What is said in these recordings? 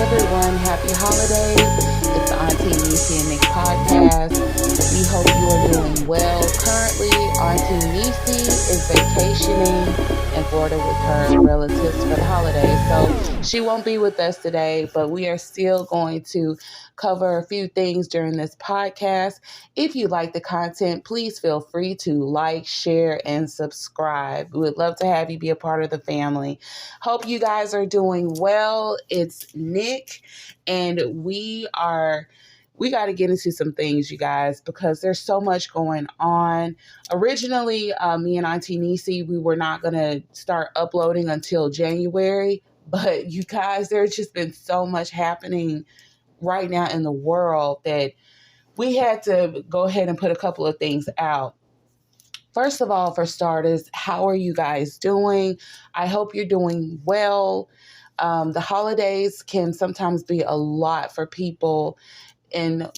everyone. Happy holidays. It's the Auntie Nisi and Nick podcast. We hope you are doing well. Currently, Auntie Nisi is vacationing in Florida with her relatives for the holidays. So she won't be with us today, but we are still going to cover a few things during this podcast. If you like the content, please feel free to like, share, and subscribe. We would love to have you be a part of the family. Hope you guys are doing well. It's Nick, and we got to get into some things, you guys, because there's so much going on. Originally, me and Auntie Nisi, we were not going to start uploading until January, but you guys, there's just been so much happening right now in the world that we had to go ahead and put a couple of things out. First of all, for starters, how are you guys doing? I hope you're doing well. The holidays can sometimes be a lot for people. And,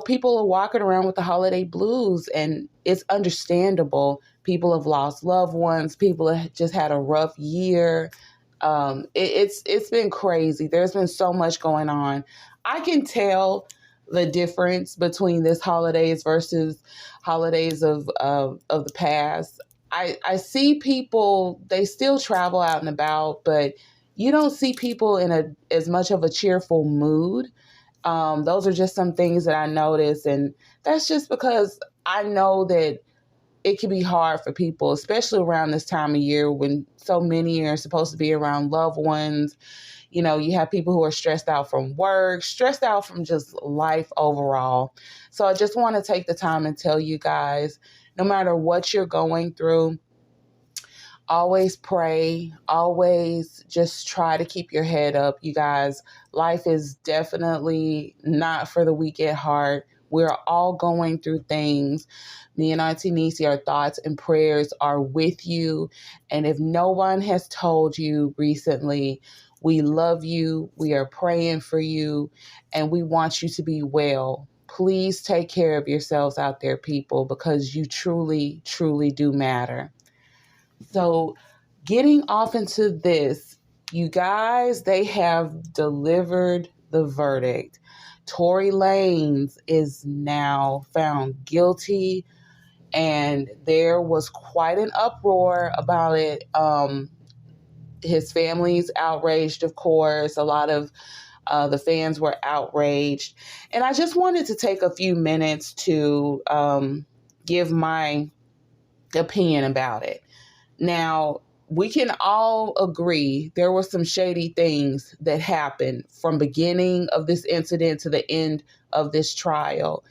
people are walking around with the holiday blues, and it's understandable. People have lost loved ones. People have just had a rough year. It's been crazy. There's been so much going on. I can tell the difference between this holidays versus holidays of the past. I see people, they still travel out and about, but you don't see people in as much of a cheerful mood. Those are just some things that I notice, and that's just because I know that it can be hard for people, especially around this time of year when so many are supposed to be around loved ones. You have people who are stressed out from work, stressed out from just life overall. So I just want to take the time and tell you guys, no matter what you're going through, always pray, always just try to keep your head up. You guys, life is definitely not for the weak at heart. We're all going through things. Me and Auntie Nisi, our thoughts and prayers are with you. And if no one has told you recently, we love you, we are praying for you, and we want you to be well. Please take care of yourselves out there, people, because you truly, truly do matter. So getting off into this, you guys, they have delivered the verdict. Tory Lanez is now found guilty, and there was quite an uproar about it. His family's outraged, of course. A lot of the fans were outraged. And I just wanted to take a few minutes to give my opinion about it. Now, we can all agree there were some shady things that happened from beginning of this incident to the end of this trial.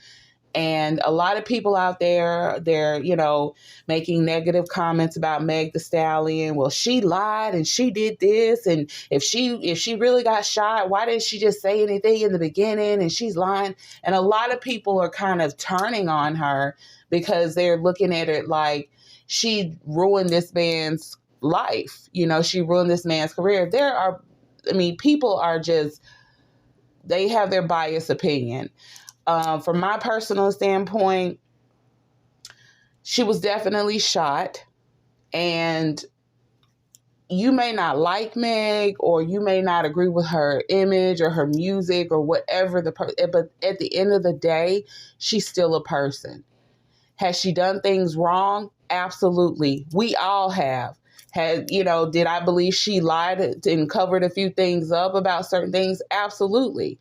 And a lot of people out there, they're, making negative comments about Meg Thee Stallion. Well, she lied and she did this. And if she really got shot, why didn't she just say anything in the beginning? And she's lying. And a lot of people are kind of turning on her because they're looking at it like she ruined this man's life. She ruined this man's career. People are just, they have their biased opinion. From my personal standpoint, she was definitely shot, and you may not like Meg, or you may not agree with her image or her music or whatever but at the end of the day, she's still a person. Has she done things wrong? Absolutely. We all have. Did I believe she lied and covered a few things up about certain things? Absolutely.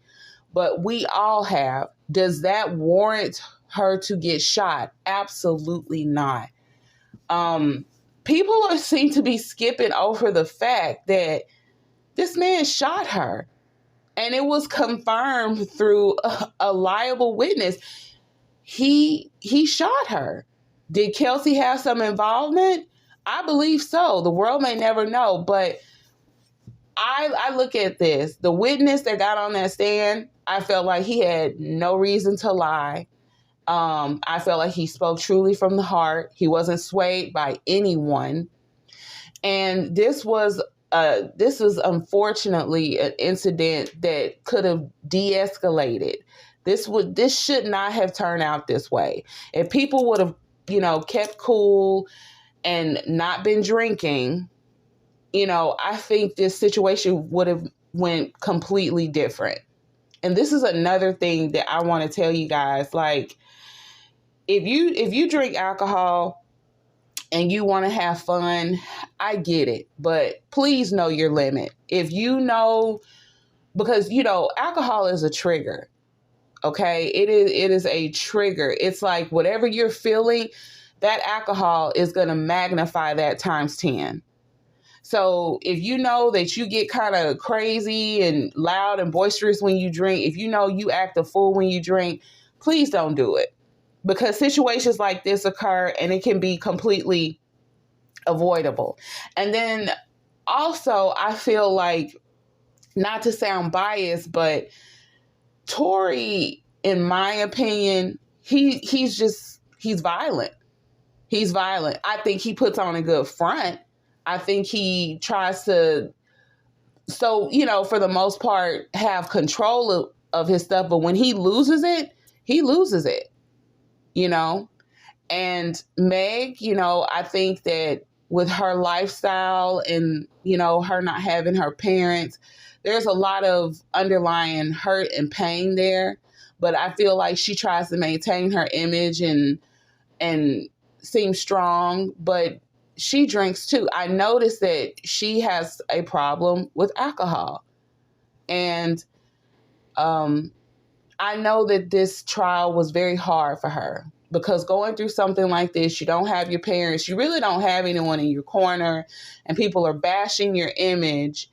But we all have. Does that warrant her to get shot? Absolutely not. People seem to be skipping over the fact that this man shot her, and it was confirmed through a liable witness. He shot her. Did Kelsey have some involvement? I believe so. The world may never know, but I look at this. The witness that got on that stand, I felt like he had no reason to lie. I felt like he spoke truly from the heart. He wasn't swayed by anyone. And this was unfortunately an incident that could have de-escalated. This should not have turned out this way. If people would have, kept cool and not been drinking, I think this situation would have went completely different. And this is another thing that I want to tell you guys. Like, if you drink alcohol and you want to have fun, I get it. But please know your limit. If you know, because, alcohol is a trigger. Okay, it is a trigger. It's like whatever you're feeling, that alcohol is going to magnify that times 10. So if you know that you get kind of crazy and loud and boisterous when you drink, if you know you act a fool when you drink, please don't do it, because situations like this occur and it can be completely avoidable. And then also, I feel like, not to sound biased, but Tory, in my opinion, he's violent. He's violent. I think he puts on a good front. I think he tries to, for the most part, have control of his stuff. But when he loses it, he loses it, And Meg, I think that with her lifestyle and, her not having her parents, there's a lot of underlying hurt and pain there. But I feel like she tries to maintain her image and seem strong, but she drinks too. I noticed that she has a problem with alcohol. And I know that this trial was very hard for her, because going through something like this, you don't have your parents, you really don't have anyone in your corner, and people are bashing your image.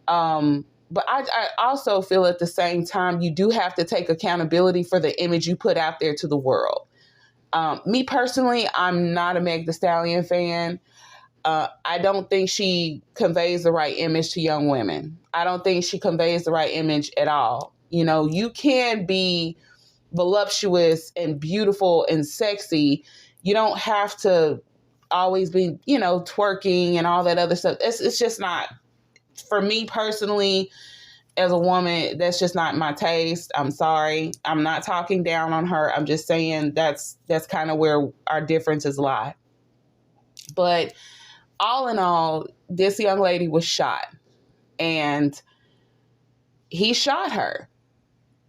But I also feel at the same time, you do have to take accountability for the image you put out there to the world. Me personally, I'm not a Meg Thee Stallion fan. I don't think she conveys the right image to young women. I don't think she conveys the right image at all. You can be voluptuous and beautiful and sexy. You don't have to always be, twerking and all that other stuff. It's just not, for me personally, as a woman, that's just not my taste. I'm sorry. I'm not talking down on her. I'm just saying that's kind of where our differences lie. But all in all, this young lady was shot, and he shot her.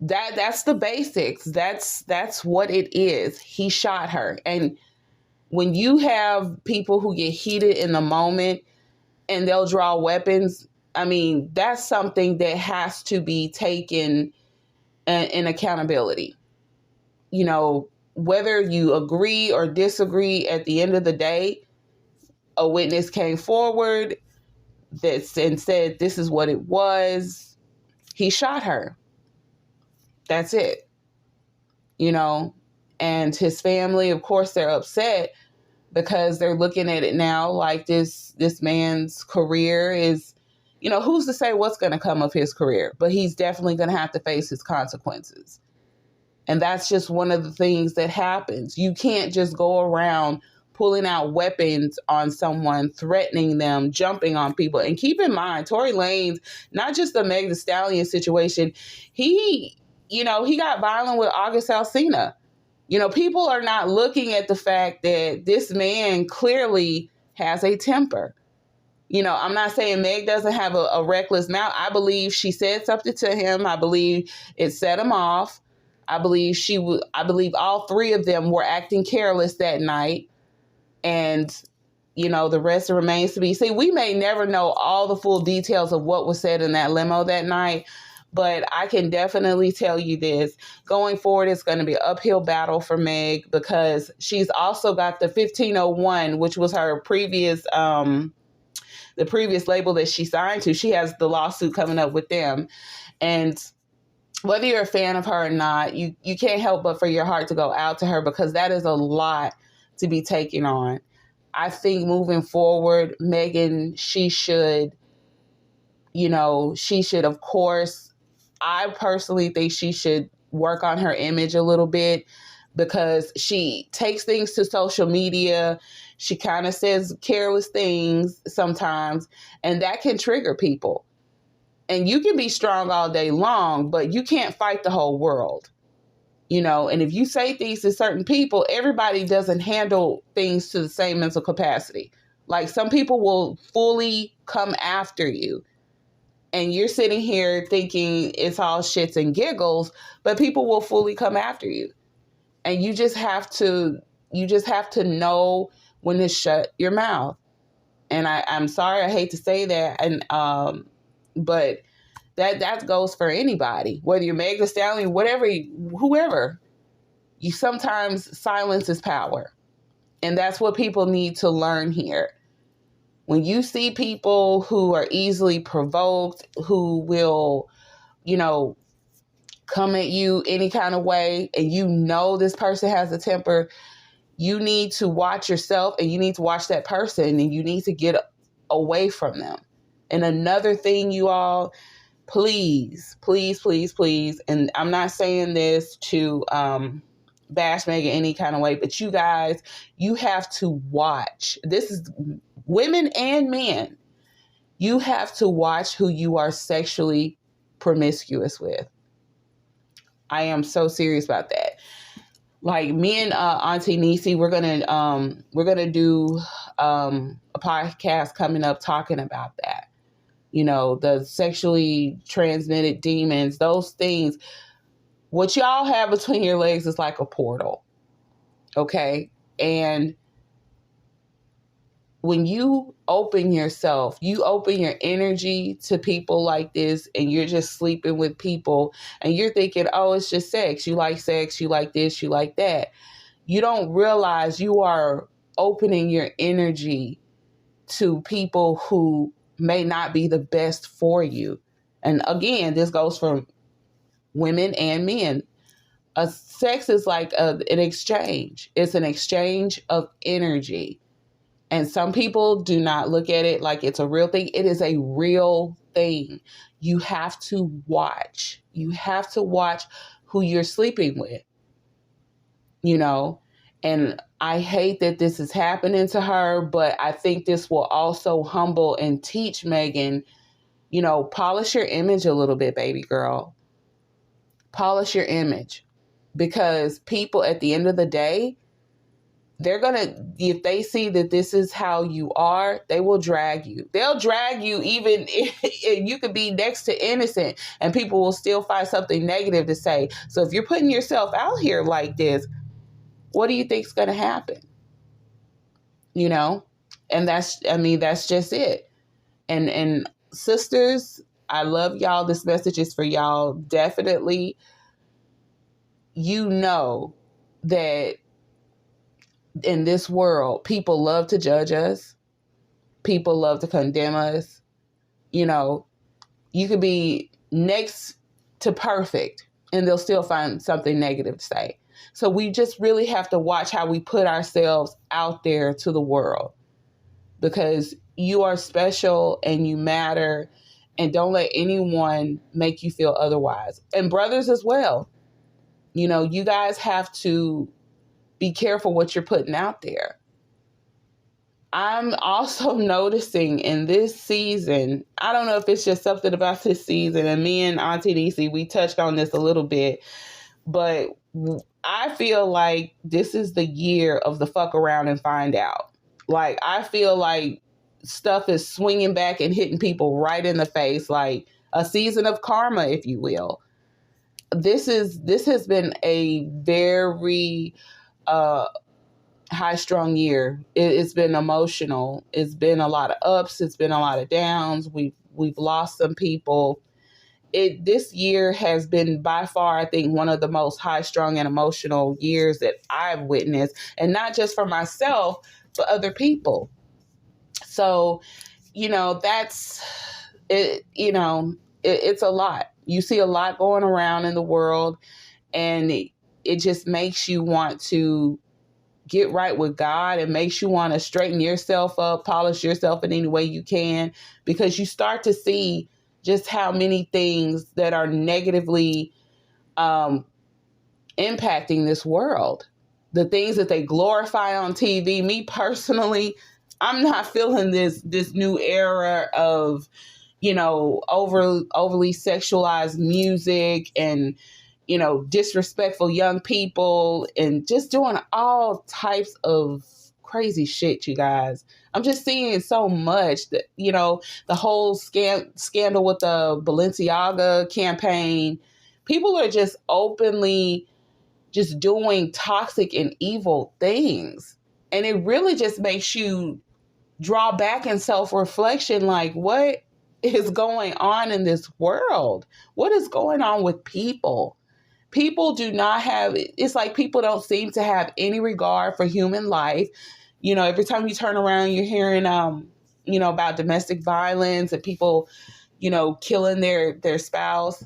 That's the basics. That's what it is. He shot her. And when you have people who get heated in the moment and they'll draw weapons, I mean, that's something that has to be taken in accountability. Whether you agree or disagree, at the end of the day, a witness came forward and said this is what it was. He shot her. That's it. And his family, of course, they're upset because they're looking at it now like this man's career is, who's to say what's going to come of his career, but he's definitely going to have to face his consequences. And that's just one of the things that happens. You can't just go around pulling out weapons on someone, threatening them, jumping on people. And keep in mind, Tory Lanez, not just the Meg Thee Stallion situation, he got violent with August Alsina. People are not looking at the fact that this man clearly has a temper. I'm not saying Meg doesn't have a reckless mouth. I believe she said something to him. I believe it set him off. I believe all three of them were acting careless that night. And, the rest remains to be seen. We may never know all the full details of what was said in that limo that night, but I can definitely tell you this. Going forward, it's going to be an uphill battle for Meg, because she's also got the 1501, which was her previous, the previous label that she signed to. She has the lawsuit coming up with them. And whether you're a fan of her or not, you can't help but for your heart to go out to her, because that is a lot to be taken on. I think moving forward, Megan, she should, of course, I personally think she should work on her image a little bit, because she takes things to social media. She kind of says careless things sometimes, and that can trigger people. And you can be strong all day long, but you can't fight the whole world. And if you say things to certain people, everybody doesn't handle things to the same mental capacity. Like, some people will fully come after you. and you're sitting here thinking it's all shits and giggles, but people will fully come after you. And you just have to know when to shut your mouth. And I'm sorry, I hate to say that. And but that goes for anybody, whether you're Meg Thee Stallion, whatever, whoever. You sometimes silence is power. And that's what people need to learn here. When you see people who are easily provoked, who will, come at you any kind of way, and this person has a temper, you need to watch yourself and you need to watch that person and you need to get away from them. And another thing, you all, please, please, please, please, and I'm not saying this to bash Megan any kind of way, but you guys, you have to watch. This is women and men. You have to watch who you are sexually promiscuous with. I am so serious about that. Like me and Auntie Nisi, we're gonna do a podcast coming up talking about that. The sexually transmitted demons, those things. What y'all have between your legs is like a portal. Okay? And when you open yourself, you open your energy to people like this, and you're just sleeping with people and you're thinking, oh, it's just sex. You like sex, you like this, you like that. You don't realize you are opening your energy to people who may not be the best for you. And again, this goes for women and men. Sex is like an exchange. It's an exchange of energy. And some people do not look at it like it's a real thing. It is a real thing. You have to watch. You have to watch who you're sleeping with, And I hate that this is happening to her, but I think this will also humble and teach Megan, polish your image a little bit, baby girl. Polish your image. Because people at the end of the day, they're going to, if they see that this is how you are, they will drag you. They'll drag you even if you could be next to innocent and people will still find something negative to say. So if you're putting yourself out here like this, what do you think is going to happen? And that's just it. And sisters, I love y'all. This message is for y'all. Definitely, that in this world, people love to judge us. People love to condemn us. You could be next to perfect and they'll still find something negative to say. So we just really have to watch how we put ourselves out there to the world, because you are special and you matter, and don't let anyone make you feel otherwise. And brothers as well. You guys have to be careful what you're putting out there. I'm also noticing in this season, I don't know if it's just something about this season, and me and Auntie Nisi, we touched on this a little bit, but I feel like this is the year of the fuck around and find out. Like, I feel like stuff is swinging back and hitting people right in the face, like a season of karma, if you will. This has been a very high-strung year. It's been emotional. It's been a lot of ups. It's been a lot of downs. We've lost some people. This year has been by far, I think, one of the most high-strung and emotional years that I've witnessed, and not just for myself, but other people. So, that's it. It's a lot. You see a lot going around in the world, and it just makes you want to get right with God, and makes you want to straighten yourself up, polish yourself in any way you can, because you start to see just how many things that are negatively impacting this world. The things that they glorify on TV. Me personally, I'm not feeling this new era of, overly sexualized music and, disrespectful young people and just doing all types of crazy shit, you guys. I'm just seeing so much that, the whole scandal with the Balenciaga campaign. People are just openly just doing toxic and evil things. And it really just makes you draw back in self-reflection, like, what is going on in this world? What is going on with people? People do not have, it's like people don't seem to have any regard for human life. Every time you turn around, you're hearing, about domestic violence and people, killing their spouse.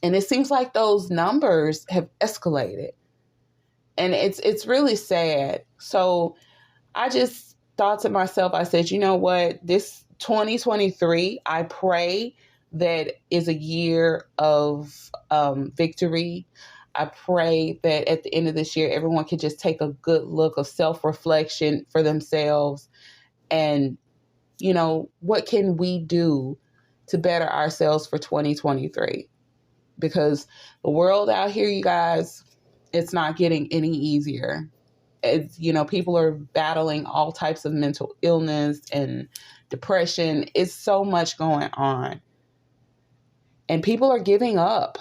And it seems like those numbers have escalated. And it's really sad. So I just thought to myself, I said, you know what, this 2023, I pray that is a year of victory. I pray that at the end of this year, everyone can just take a good look of self-reflection for themselves. And, what can we do to better ourselves for 2023? Because the world out here, you guys, it's not getting any easier. People are battling all types of mental illness and depression. It's so much going on. And people are giving up.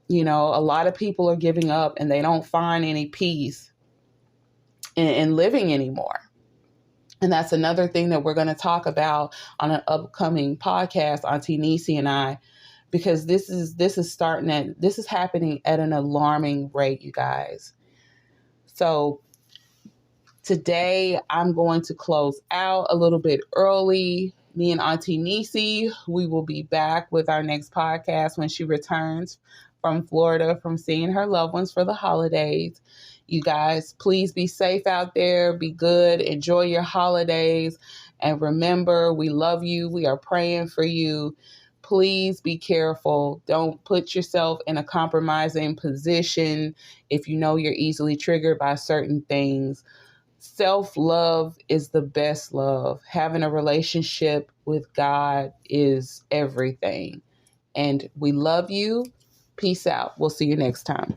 A lot of people are giving up and they don't find any peace in living anymore. And that's another thing that we're going to talk about on an upcoming podcast, Auntie Nisi and I, because this is happening at an alarming rate, you guys. So today, I'm going to close out a little bit early. Me and Auntie Nisi, we will be back with our next podcast when she returns from Florida from seeing her loved ones for the holidays. You guys, please be safe out there. Be good. Enjoy your holidays. And remember, we love you. We are praying for you. Please be careful. Don't put yourself in a compromising position if you know you're easily triggered by certain things. Self-love is the best love. Having a relationship with God is everything. And we love you. Peace out. We'll see you next time.